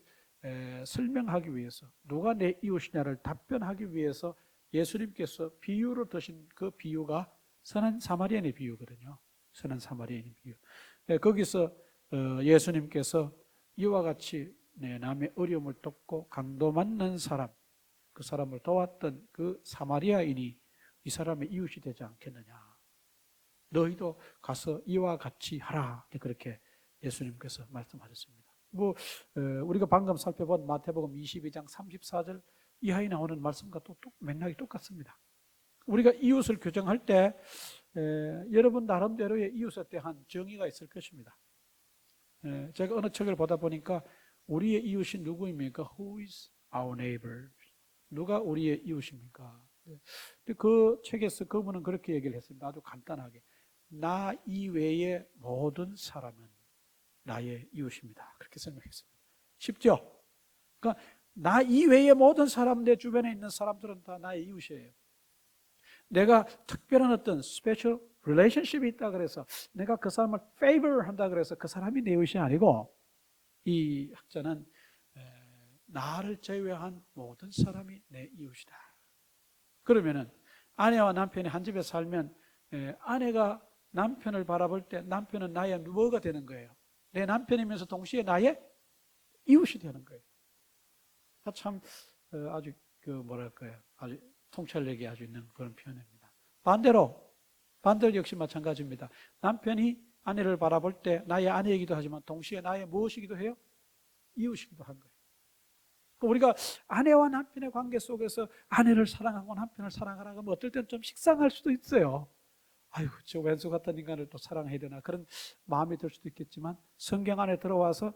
설명하기 위해서 누가 내 이웃이냐를 답변하기 위해서 예수님께서 비유를 드신 그 비유가 선한 사마리아인의 비유거든요. 선한 사마리아인의 비유. 거기서 예수님께서 이와 같이 남의 어려움을 돕고 강도 맞는 사람, 그 사람을 도왔던 그 사마리아인이 이 사람의 이웃이 되지 않겠느냐. 너희도 가서 이와 같이 하라. 그렇게 예수님께서 말씀하셨습니다. 우리가 방금 살펴본 마태복음 22장 34절 이하에 나오는 말씀과 또 맥락이 똑같습니다. 우리가 이웃을 규정할 때 여러분 나름대로의 이웃에 대한 정의가 있을 것입니다. 제가 어느 책을 보다 보니까 우리의 이웃이 누구입니까? Who is our neighbor? 누가 우리의 이웃입니까? 그 책에서 그분은 그렇게 얘기를 했습니다. 아주 간단하게. 나 이외의 모든 사람은 나의 이웃입니다. 그렇게 설명했습니다. 쉽죠? 그러니까 나 이외의 모든 사람, 내 주변에 있는 사람들은 다 나의 이웃이에요. 내가 특별한 어떤 스페셜 릴레이션십이 있다 그래서 내가 그 사람을 favor 한다 그래서 그 사람이 내 이웃이 아니고, 이 학자는 나를 제외한 모든 사람이 내 이웃이다. 그러면은 아내와 남편이 한 집에 살면 아내가 남편을 바라볼 때 남편은 나의 뭐가 되는 거예요? 내 남편이면서 동시에 나의 이웃이 되는 거예요. 참 아주 뭐랄까요? 아주 통찰력이 아주 있는 그런 표현입니다. 반대로 역시 마찬가지입니다. 남편이 아내를 바라볼 때 나의 아내이기도 하지만 동시에 나의 무엇이기도 해요? 이웃이기도 한 거예요. 우리가 아내와 남편의 관계 속에서 아내를 사랑하고 남편을 사랑하라고 하면 어떨 때는 좀 식상할 수도 있어요. 아유, 저 왼수 같은 인간을 또 사랑해야 되나, 그런 마음이 들 수도 있겠지만, 성경 안에 들어와서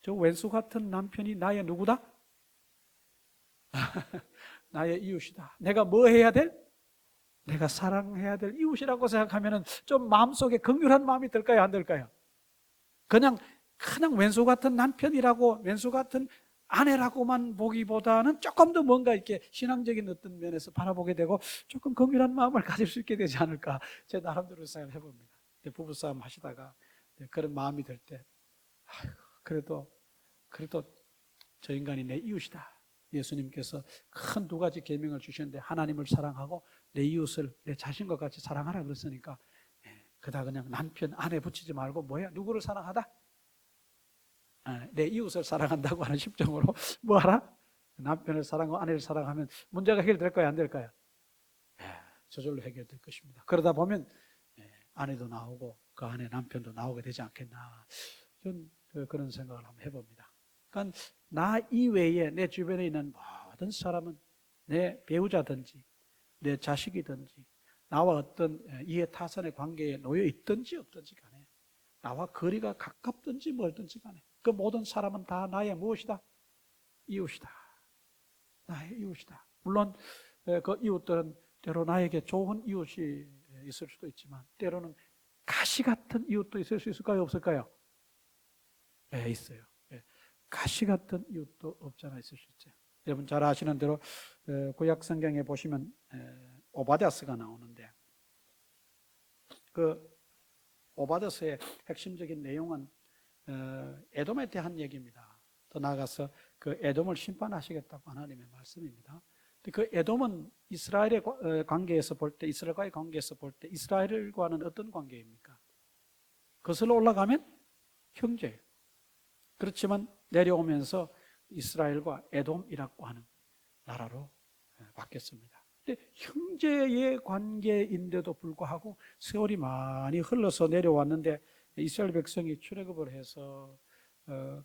저 왼수 같은 남편이 나의 누구다? 나의 이웃이다. 내가 뭐 해야 될? 내가 사랑해야 될 이웃이라고 생각하면 좀 마음속에 긍휼한 마음이 들까요, 안 들까요? 그냥 왼수 같은 남편이라고, 왼수 같은 아내라고만 보기보다는 조금 더 뭔가 이렇게 신앙적인 어떤 면에서 바라보게 되고 조금 긍휼한 마음을 가질 수 있게 되지 않을까, 제 나름대로 생각을 해봅니다. 부부싸움 하시다가 그런 마음이 들 때, 그래도 저 인간이 내 이웃이다. 예수님께서 큰 두 가지 계명을 주셨는데, 하나님을 사랑하고 내 이웃을 내 자신과 같이 사랑하라 그랬으니까, 그다 그냥 남편, 아내 붙이지 말고 뭐야? 누구를 사랑하다? 내 이웃을 사랑한다고 하는 심정으로 뭐 하라? 남편을 사랑하고 아내를 사랑하면 문제가 해결될까요, 안 될까요? 저절로 해결될 것입니다. 그러다 보면 아내도 나오고 그 안에 남편도 나오게 되지 않겠나, 전 그런 생각을 한번 해봅니다. 그러니까 나 이외에 내 주변에 있는 모든 사람은 내 배우자든지 내 자식이든지 나와 어떤 이해타산의 관계에 놓여 있든지 없든지 간에, 나와 거리가 가깝든지 멀든지 간에 그 모든 사람은 다 나의 무엇이다? 이웃이다. 나의 이웃이다. 물론 그 이웃들은 때로 나에게 좋은 이웃이 있을 수도 있지만 때로는 가시 같은 이웃도 있을 수 있을까요, 없을까요? 네, 있어요. 가시 같은 이웃도 없잖아 있을 수 있죠. 여러분 잘 아시는 대로 구약 성경에 보시면 오바댜스가 나오는데, 그 오바댜스의 핵심적인 내용은 에돔에 대한 얘기입니다. 더 나아가서 그 에돔을 심판하시겠다고 하나님의 말씀입니다. 그 에돔은 이스라엘의 관계에서 볼 때, 이스라엘과의 관계에서 볼 때 이스라엘과는 어떤 관계입니까? 거슬러 올라가면 형제예요. 그렇지만 내려오면서 이스라엘과 에돔이라고 하는 나라로 바뀌었습니다. 근데 형제의 관계인데도 불구하고 세월이 많이 흘러서 내려왔는데, 이스라엘 백성이 출애굽을 해서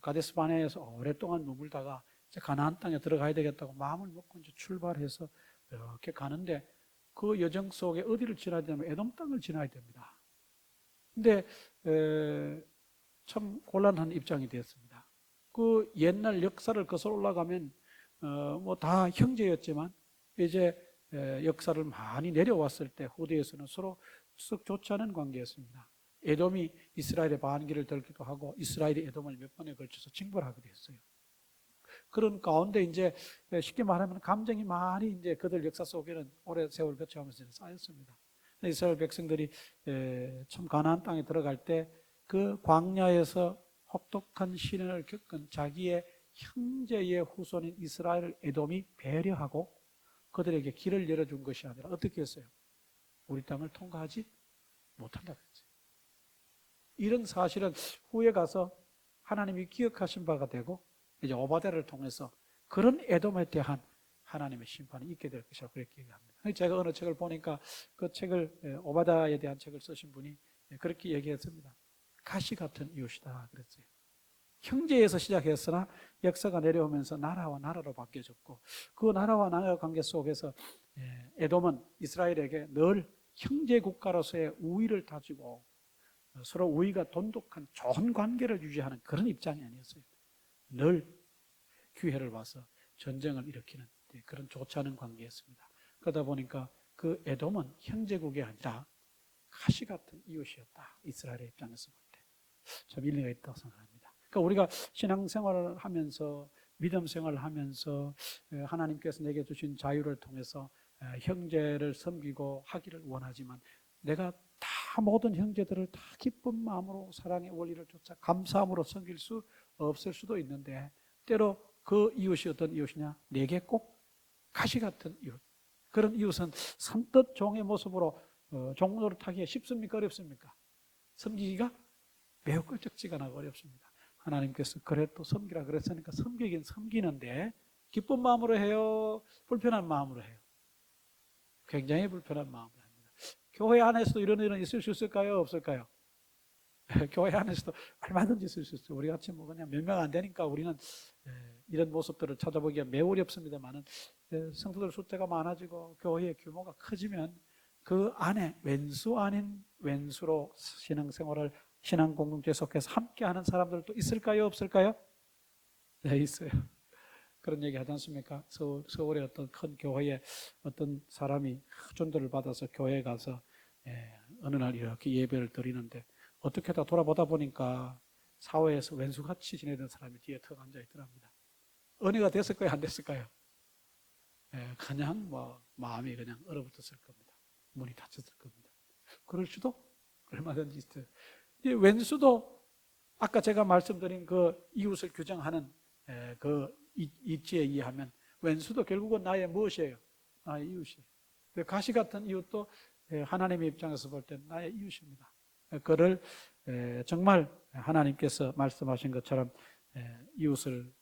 가데스 바네에서 오랫동안 머물다가 이제 가나안 땅에 들어가야 되겠다고 마음을 먹고 이제 출발해서 이렇게 가는데, 그 여정 속에 어디를 지나야 되냐면 에돔 땅을 지나야 됩니다. 근데 참 곤란한 입장이 되었습니다. 그 옛날 역사를 거슬러 올라가면 뭐 다 형제였지만 이제 역사를 많이 내려왔을 때 후대에서는 서로 썩 좋지 않은 관계였습니다. 에돔이 이스라엘의 반기를 들기도 하고 이스라엘이 에돔을 몇 번에 걸쳐서 징벌하기도 했어요. 그런 가운데 이제 쉽게 말하면 감정이 많이 이제 그들 역사 속에는 오래 세월 거쳐가면서 쌓였습니다. 이스라엘 백성들이 참 가나안 땅에 들어갈 때 그 광야에서 혹독한 시련을 겪은 자기의 형제의 후손인 이스라엘 에돔이 배려하고 그들에게 길을 열어준 것이 아니라 어떻게 했어요? 우리 땅을 통과하지 못한다 그랬어요. 이런 사실은 후에 가서 하나님이 기억하신 바가 되고 이제 오바댜를 통해서 그런 에돔에 대한 하나님의 심판이 있게 될 것이라고 그렇게 얘기합니다. 제가 어느 책을 보니까 그 책을, 오바댜에 대한 책을 쓰신 분이 그렇게 얘기했습니다. 가시 같은 이웃이다 그랬어요. 형제에서 시작했으나 역사가 내려오면서 나라와 나라로 바뀌어졌고, 그 나라와 나라의 관계 속에서 에돔은 이스라엘에게 늘 형제 국가로서의 우위를 다지고 서로 우위가 돈독한 좋은 관계를 유지하는 그런 입장이 아니었어요. 늘 기회를 봐서 전쟁을 일으키는 그런 좋지 않은 관계였습니다. 그러다 보니까 그 에돔은 형제국이 아니라 가시 같은 이웃이었다. 이스라엘의 입장에서 볼 때. 참 일리가 있다고 생각합니다. 그러니까 우리가 신앙생활을 하면서 믿음 생활을 하면서 하나님께서 내게 주신 자유를 통해서 형제를 섬기고 하기를 원하지만 내가 다 모든 형제들을 다 기쁜 마음으로 사랑의 원리를 쫓아 감사함으로 섬길 수 없을 수도 있는데 때로 그 이웃이 어떤 이웃이냐? 내게 꼭 가시 같은 이웃. 그런 이웃은 선뜻 종의 모습으로 종로를 타기가 쉽습니까? 어렵습니까? 섬기기가 매우 끌적지근하고 어렵습니다. 하나님께서 그래 또 섬기라 그랬으니까 섬기긴 섬기는데 기쁜 마음으로 해요? 불편한 마음으로 해요? 굉장히 불편한 마음으로 합니다. 교회 안에서도 이런 일은 있을 수 있을까요? 없을까요? 교회 안에서도 얼마든지 있을 수 있어요. 우리 같이 뭐 그냥 몇 명 안 되니까 우리는 이런 모습들을 찾아보기가 매우 어렵습니다만은 성도들 숫자가 많아지고 교회의 규모가 커지면 그 안에 왼수 아닌 왼수로 신앙생활을 신앙 공동체에 속해서 함께하는 사람들도 있을까요? 없을까요? 네, 있어요. 그런 얘기 하지 않습니까? 서울의 어떤 큰 교회에 어떤 사람이 전도를 받아서 교회에 가서 어느 날 이렇게 예배를 드리는데 어떻게 다 돌아보다 보니까 사회에서 왼수같이 지내던 사람이 뒤에 턱 앉아 있더랍니다. 은혜가 됐을까요? 안 됐을까요? 그냥 뭐 마음이 그냥 얼어붙었을 겁니다. 문이 닫혔을 겁니다. 그럴 수도 얼마든지 있어요. 왼수도 아까 제가 말씀드린 그 이웃을 규정하는 그 이치에 의하면 왼수도 결국은 나의 무엇이에요? 나의 이웃이에요. 가시 같은 이웃도 하나님의 입장에서 볼 때 나의 이웃입니다. 그를 정말 하나님께서 말씀하신 것처럼 이웃을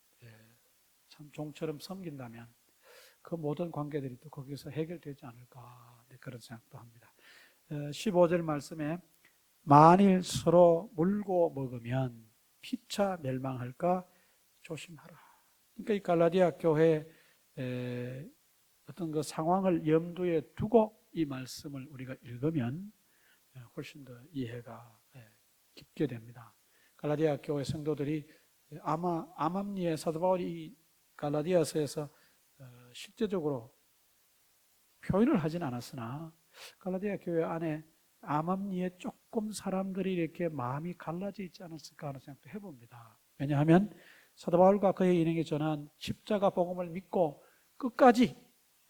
참 종처럼 섬긴다면 그 모든 관계들이 또 거기서 해결되지 않을까 그런 생각도 합니다. 15절 말씀에 만일 서로 물고 먹으면 피차 멸망할까 조심하라. 그러니까 이 갈라디아 교회 어떤 그 상황을 염두에 두고 이 말씀을 우리가 읽으면 훨씬 더 이해가 깊게 됩니다. 갈라디아 교회 성도들이 아마 암암리에 사도 바울이 갈라디아서에서 실제적으로 표현을 하진 않았으나 갈라디아 교회 안에 암암리에 조금 사람들이 이렇게 마음이 갈라져 있지 않았을까 하는 생각도 해봅니다. 왜냐하면 사도 바울과 그의 인행에 전한 십자가 복음을 믿고 끝까지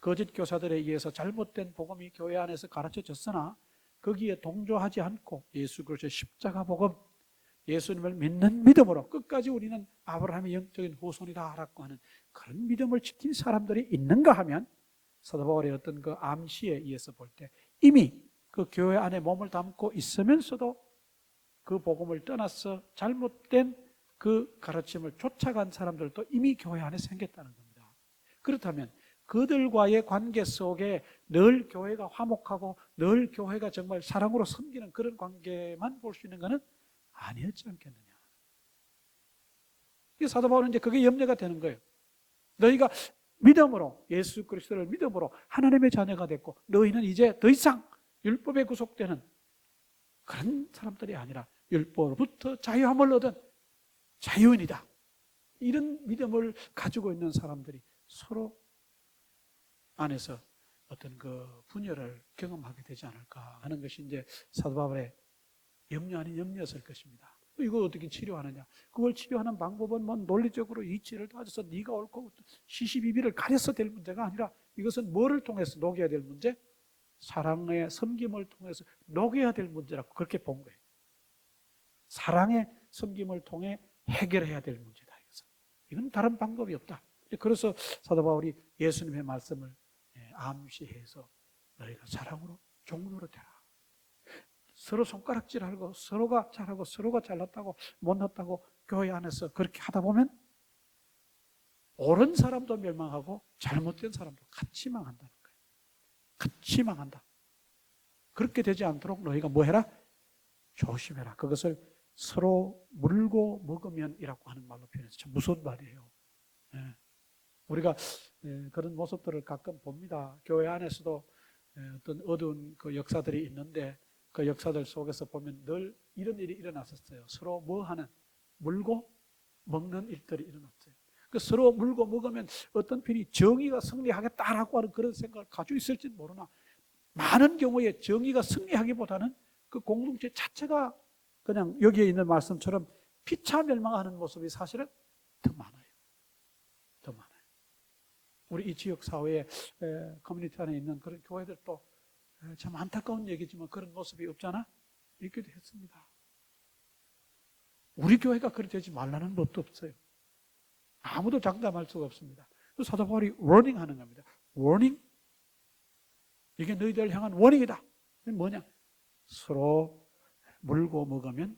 거짓 교사들에 의해서 잘못된 복음이 교회 안에서 가르쳐졌으나 거기에 동조하지 않고 예수 그리스도의 십자가 복음, 예수님을 믿는 믿음으로 끝까지 우리는 아브라함의 영적인 후손이다라고 하는 그런 믿음을 지킨 사람들이 있는가 하면 사도 바울의 어떤 그 암시에 의해서 볼 때 이미 그 교회 안에 몸을 담고 있으면서도 그 복음을 떠나서 잘못된 그 가르침을 쫓아간 사람들도 이미 교회 안에 생겼다는 겁니다. 그렇다면 그들과의 관계 속에 늘 교회가 화목하고 늘 교회가 정말 사랑으로 섬기는 그런 관계만 볼 수 있는 것은 아니었지 않겠느냐. 이 사도 바울은 이제 그게 염려가 되는 거예요. 너희가 믿음으로 예수 그리스도를 믿음으로 하나님의 자녀가 됐고 너희는 이제 더 이상 율법에 구속되는 그런 사람들이 아니라 율법으로부터 자유함을 얻은 자유인이다. 이런 믿음을 가지고 있는 사람들이 서로 안에서 어떤 그 분열을 경험하게 되지 않을까 하는 것이 이제 사도 바울의 염려 아닌 염려였을 것입니다. 이걸 어떻게 치료하느냐? 그걸 치료하는 방법은 뭐 논리적으로 이치를 따져서 네가 옳고 시시비비를 가려서 될 문제가 아니라 이것은 뭐를 통해서 녹여야 될 문제? 사랑의 섬김을 통해서 녹여야 될 문제라고 그렇게 본 거예요. 사랑의 섬김을 통해 해결해야 될 문제다. 이건 다른 방법이 없다. 그래서 사도 바울이 예수님의 말씀을 암시해서 너희가 사랑으로 종로로 되라. 서로 손가락질하고 서로가 잘하고 서로가 잘났다고 못났다고 교회 안에서 그렇게 하다 보면 옳은 사람도 멸망하고 잘못된 사람도 같이 망한다는 거예요. 같이 망한다. 그렇게 되지 않도록 너희가 뭐 해라? 조심해라. 그것을 서로 물고 먹으면이라고 하는 말로 표현해서 참 무서운 말이에요. 우리가 그런 모습들을 가끔 봅니다. 교회 안에서도 어떤 어두운 그 역사들이 있는데 그 역사들 속에서 보면 늘 이런 일이 일어났었어요. 서로 뭐 하는, 물고 먹는 일들이 일어났어요. 그 서로 물고 먹으면 어떤 편이 정의가 승리하겠다라고 하는 그런 생각을 가지고 있을지는 모르나 많은 경우에 정의가 승리하기보다는 그 공동체 자체가 그냥 여기에 있는 말씀처럼 피차 멸망하는 모습이 사실은 더 많아요. 더 많아요. 우리 이 지역 사회에 커뮤니티 안에 있는 그런 교회들도 참 안타까운 얘기지만 그런 모습이 없잖아? 있기도 했습니다. 우리 교회가 그렇게 되지 말라는 법도 없어요. 아무도 장담할 수가 없습니다. 사도 바울이 워닝하는 겁니다. 워닝? 이게 너희들 향한 워닝이다. 뭐냐? 서로 물고 먹으면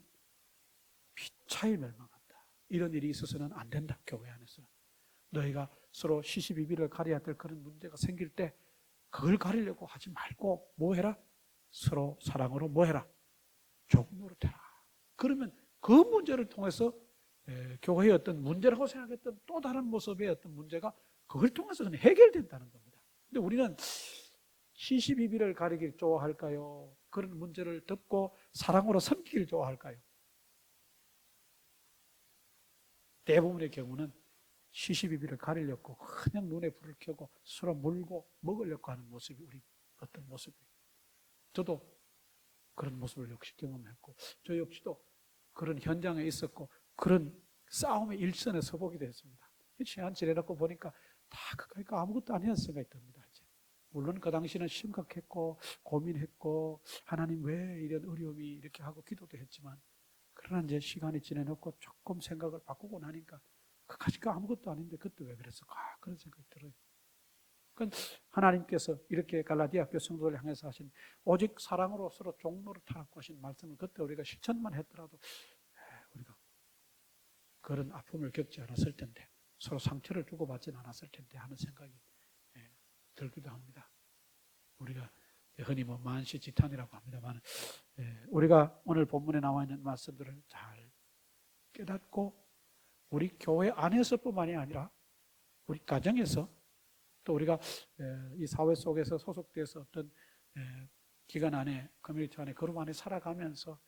피차에 멸망한다. 이런 일이 있어서는 안 된다. 교회 안에서. 너희가 서로 시시비비를 가려야 될 그런 문제가 생길 때 그걸 가리려고 하지 말고 뭐 해라? 서로 사랑으로 뭐 해라? 종노릇해라. 그러면 그 문제를 통해서 교회의 어떤 문제라고 생각했던 또 다른 모습의 어떤 문제가 그걸 통해서 그냥 해결된다는 겁니다. 근데 우리는 시시비비를 가리길 좋아할까요? 그런 문제를 덮고 사랑으로 섬기길 좋아할까요? 대부분의 경우는 시시비비를 가리려고 그냥 눈에 불을 켜고 서로 물고 먹으려고 하는 모습이 우리 어떤 모습이에요. 저도 그런 모습을 역시 경험했고 저 역시도 그런 현장에 있었고 그런 싸움의 일선에 서보기도 했습니다. 시간 지내놓고 보니까 다 그러니까 아무것도 아니었을 생각이 듭니다. 이제. 물론 그 당시는 심각했고 고민했고 하나님 왜 이런 어려움이 이렇게 하고 기도도 했지만 그러나 이제 시간이 지내놓고 조금 생각을 바꾸고 나니까 그까짓거 아무것도 아닌데 그때 왜 그랬을까 그런 생각이 들어요. 그러니까 하나님께서 이렇게 갈라디아 교회 성도를 향해서 하신 오직 사랑으로 서로 종노릇하라고 하신 말씀을 그때 우리가 실천만 했더라도 우리가 그런 아픔을 겪지 않았을 텐데 서로 상처를 주고받지는 않았을 텐데 하는 생각이 들기도 합니다. 우리가 흔히 뭐 만시지탄이라고 합니다만 우리가 오늘 본문에 나와 있는 말씀들을 잘 깨닫고 우리 교회 안에서뿐만이 아니라 우리 가정에서 또 우리가 이 사회 속에서 소속돼서 어떤 기관 안에 커뮤니티 안에 그룹 안에 살아가면서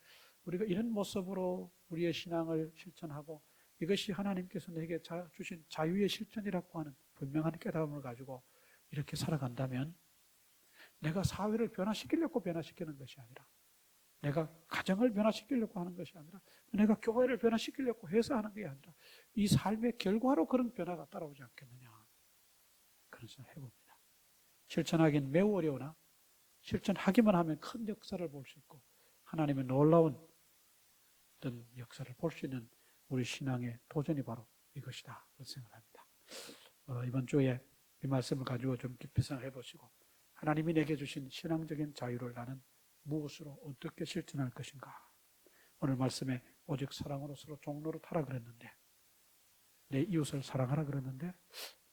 우리가 이런 모습으로 우리의 신앙을 실천하고 이것이 하나님께서 내게 주신 자유의 실천이라고 하는 분명한 깨달음을 가지고 이렇게 살아간다면 내가 사회를 변화시키려고 변화시키는 것이 아니라 내가 가정을 변화시키려고 하는 것이 아니라 내가 교회를 변화시키려고 해서 하는 게 아니라 이 삶의 결과로 그런 변화가 따라오지 않겠느냐 그런 생각을 해봅니다. 실천하기는 매우 어려우나 실천하기만 하면 큰 역사를 볼 수 있고 하나님의 놀라운 어떤 역사를 볼 수 있는 우리 신앙의 도전이 바로 이것이다 그런 생각을 합니다. 이번 주에 이 말씀을 가지고 좀 깊이 생각해 보시고 하나님이 내게 주신 신앙적인 자유를 나는 무엇으로 어떻게 실천할 것인가. 오늘 말씀에 오직 사랑으로 서로 종노릇하라 그랬는데 내 이웃을 사랑하라 그랬는데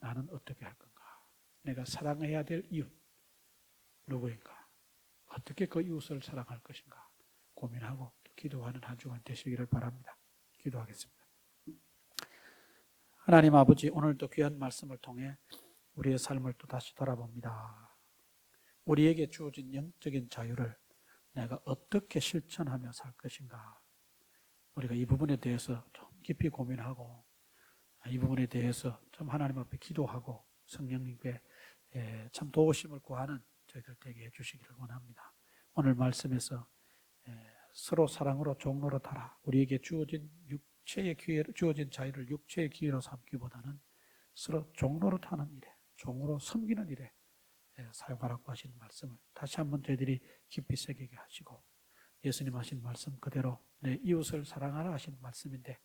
나는 어떻게 할 건가. 내가 사랑해야 될 이웃 누구인가. 어떻게 그 이웃을 사랑할 것인가 고민하고 기도하는 한 주간 되시기를 바랍니다. 기도하겠습니다. 하나님 아버지 오늘도 귀한 말씀을 통해 우리의 삶을 또 다시 돌아봅니다. 우리에게 주어진 영적인 자유를 내가 어떻게 실천하며 살 것인가. 우리가 이 부분에 대해서 좀 깊이 고민하고 이 부분에 대해서 좀 하나님 앞에 기도하고 성령님께 참 도우심을 구하는 저희들 되게 해주시기를 원합니다. 오늘 말씀에서 서로 사랑으로 종노릇하라. 우리에게 주어진 육체의 기회로 주어진 자유를 육체의 기회로 삼기보다는 서로 종노릇하는 일에 종으로 섬기는 일에 사용하라고 하신 말씀을 다시 한번 저희들이 깊이 새기게 하시고 예수님 하신 말씀 그대로 내 이웃을 사랑하라 하신 말씀인데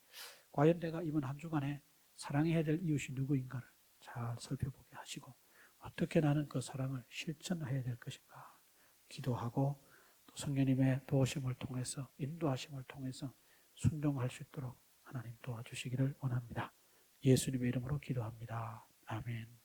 과연 내가 이번 한 주간에 사랑해야 될 이웃이 누구인가를 잘 살펴보게 하시고 어떻게 나는 그 사랑을 실천해야 될 것인가 기도하고 또 성령님의 도우심을 통해서 인도하심을 통해서 순종할 수 있도록 하나님 도와주시기를 원합니다. 예수님의 이름으로 기도합니다. 아멘.